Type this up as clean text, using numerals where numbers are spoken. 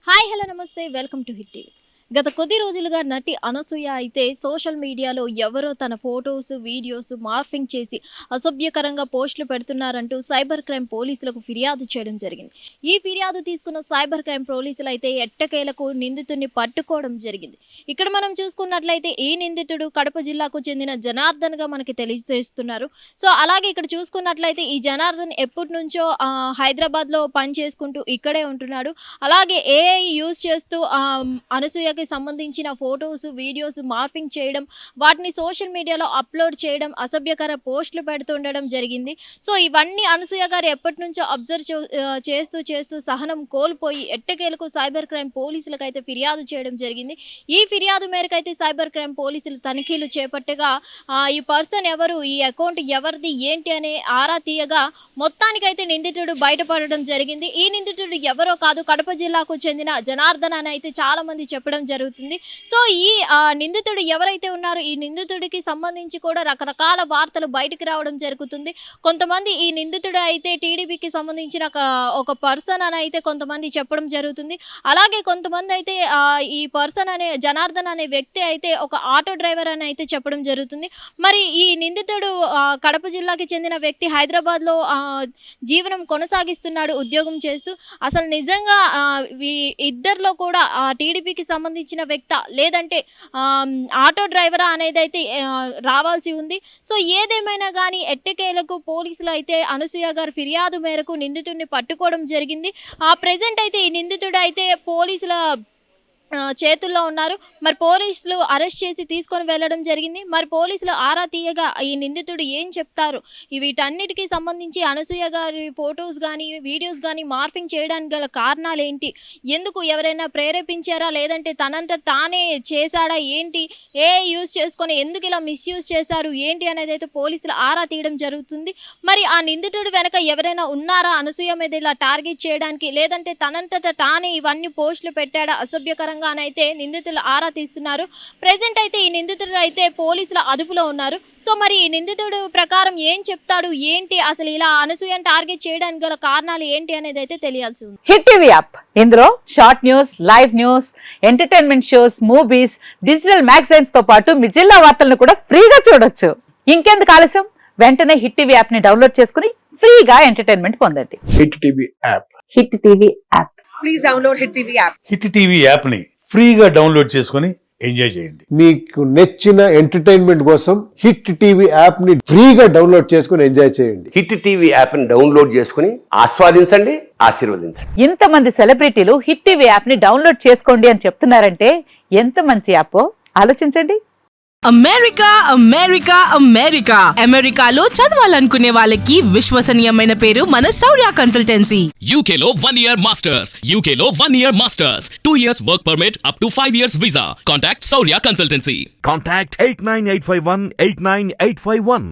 Hi hello నమస్తే welcome to hit TV. గత కొద్ది రోజులుగా నటి అనసూయ అయితే సోషల్ మీడియాలో ఎవరో తన ఫొటోస్ వీడియోస్ మార్ఫింగ్ చేసి అసభ్యకరంగా పోస్టులు పెడుతున్నారంటూ సైబర్ క్రైమ్ పోలీసులకు ఫిర్యాదు చేయడం జరిగింది. ఈ ఫిర్యాదు తీసుకున్న సైబర్ క్రైమ్ పోలీసులు అయితే ఎట్టకేలకు నిందితుడిని పట్టుకోవడం జరిగింది. ఇక్కడ మనం చూసుకున్నట్లయితే ఈ నిందితుడు కడప జిల్లాకు చెందిన జనార్దన్గా మనకి తెలియజేస్తున్నారు. సో అలాగే ఇక్కడ చూసుకున్నట్లయితే ఈ జనార్దన్ ఎప్పటి నుంచో హైదరాబాద్లో పని చేసుకుంటూ ఇక్కడే ఉంటున్నాడు. అలాగే ఏఐ యూజ్ చేస్తూ అనసూయ సంబంధించిన ఫొటోస్ వీడియోస్ మార్ఫింగ్ చేయడం, వాటిని సోషల్ మీడియాలో అప్లోడ్ చేయడం, అసభ్యకర పోస్టులు పెడుతుండడం జరిగింది. సో ఇవన్నీ అనసూయ గారు ఎప్పటి నుంచో అబ్జర్వ్ చేస్తూ సహనం కోల్పోయి ఎట్టకేలకు సైబర్ క్రైమ్ పోలీసులకు అయితే ఫిర్యాదు చేయడం జరిగింది. ఈ ఫిర్యాదు మేరకు అయితే సైబర్ క్రైమ్ పోలీసులు తనిఖీలు చేపట్టగా ఈ పర్సన్ ఎవరు, ఈ అకౌంట్ ఎవరిది ఏంటి అనే ఆరా తీయగా మొత్తానికైతే నిందితుడు బయటపడడం జరిగింది. ఈ నిందితుడు ఎవరో కాదు, కడప జిల్లాకు చెందిన జనార్దన్ అని అయితే చాలా మంది చెప్పడం జరుగుతుంది. సో ఈ నిందితుడు ఎవరైతే ఉన్నారో ఈ నిందితుడికి సంబంధించి కూడా రకరకాల వార్తలు బయటకు రావడం జరుగుతుంది. కొంతమంది ఈ నిందితుడు అయితే టీడీపీకి సంబంధించిన ఒక పర్సన్ అని అయితే కొంతమంది చెప్పడం జరుగుతుంది. అలాగే కొంతమంది అయితే ఈ పర్సన్ అనే జనార్దన్ అనే వ్యక్తి అయితే ఒక ఆటో డ్రైవర్ అని అయితే చెప్పడం జరుగుతుంది. మరి ఈ నిందితుడు కడప జిల్లాకి చెందిన వ్యక్తి హైదరాబాద్లో జీవనం కొనసాగిస్తున్నాడు ఉద్యోగం చేస్తూ. అసలు నిజంగా ఇద్దరిలో కూడా టీడీపీకి సంబంధించిన వ్యక్త లేదంటే ఆటో డ్రైవరా అనేది అయితే రావాల్సి ఉంది. సో ఏదేమైనా కానీ ఎట్టకేలకు పోలీసులు అయితే అనసూయ గారి ఫిర్యాదు మేరకు నిందితుడిని పట్టుకోవడం జరిగింది. ప్రెజెంట్ అయితే ఈ నిందితుడు అయితే పోలీసుల చేతుల్లో ఉన్నారు. మరి పోలీసులు అరెస్ట్ చేసి తీసుకొని వెళ్ళడం జరిగింది. మరి పోలీసులు ఆరా తీయగా ఈ నిందితుడు ఏం చెప్తారు, వీటన్నిటికీ సంబంధించి అనసూయ గారి ఫొటోస్ కానీ వీడియోస్ కానీ మార్ఫింగ్ చేయడానికి గల కారణాలు ఏంటి, ఎందుకు ఎవరైనా ప్రేరేపించారా లేదంటే తనంత తానే చేశాడా ఏంటి, యూజ్ చేసుకొని ఎందుకు ఇలా మిస్యూజ్ చేశారు ఏంటి అనేది అయితే పోలీసులు ఆరా తీయడం జరుగుతుంది. మరి ఆ నిందితుడు వెనక ఎవరైనా ఉన్నారా అనసూయ మీద ఇలా టార్గెట్ చేయడానికి, లేదంటే తనంతట తానే ఇవన్నీ పోస్టులు పెట్టాడా అసభ్యకరంగా అయితే నిందితులు ఆరా తీస్తున్నారు. ప్రెజెంట్ అయితే ఈ నిందితుడు అయితే పోలీసుల అదుపులో ఉన్నారు. సో మరి ఈ నిందితుడు ప్రకారం ఏం చెప్తాడు ఏంటి, అసలు ఇలా అనసూయను టార్గెట్ చేయడానికి గల కారణాలు ఏంటి అనేది అయితే తెలియాల్సి ఉంది. హిట్ టీవీ యాప్, ఇందులో short news, live news, entertainment shows, movies, digital magazines తో పాటు మీ జిల్లా వార్తలను కూడా ఫ్రీగా చూడొచ్చు. ఇంకెందుకు ఆలస్యం, వెంటనే హిట్ టీవీ యాప్ ని డౌన్లోడ్ చేసుకుని ఫ్రీగా ఎంటర్టైన్మెంట్ పొందండి. Hit TV app. Hit TV app. Please download hit TV app. Hit TV app ని ఫ్రీగా డౌన్లోడ్ చేసుకుని ఎంజాయ్ చేయండి. మీకు నచ్చిన ఎంటర్టైన్మెంట్ కోసం హిట్ టీవీ యాప్ ని ఫ్రీగా డౌన్లోడ్ చేసుకుని ఎంజాయ్ చేయండి. హిట్ టీవీ యాప్ ని డౌన్లోడ్ చేసుకుని ఆస్వాదించండి, ఆశీర్వదించండి. ఇంతమంది సెలబ్రిటీలు హిట్ టీవీ యాప్ ని డౌన్లోడ్ చేసుకోండి అని చెప్తున్నారంటే ఎంత మంచి యాప్ ఆలోచించండి. అమెరికా అమెరికా అమెరికా అమెరికాలో చదవాలనుకునే వాళ్ళకి విశ్వసనీయమైన పేరు మన శౌర్య కన్సల్టెన్సీ. UK లో 1 year masters, UK లో 1 year masters, 2 years work permit up to 5 years visa. Contact Saurya Consultancy. Contact 89851 89851.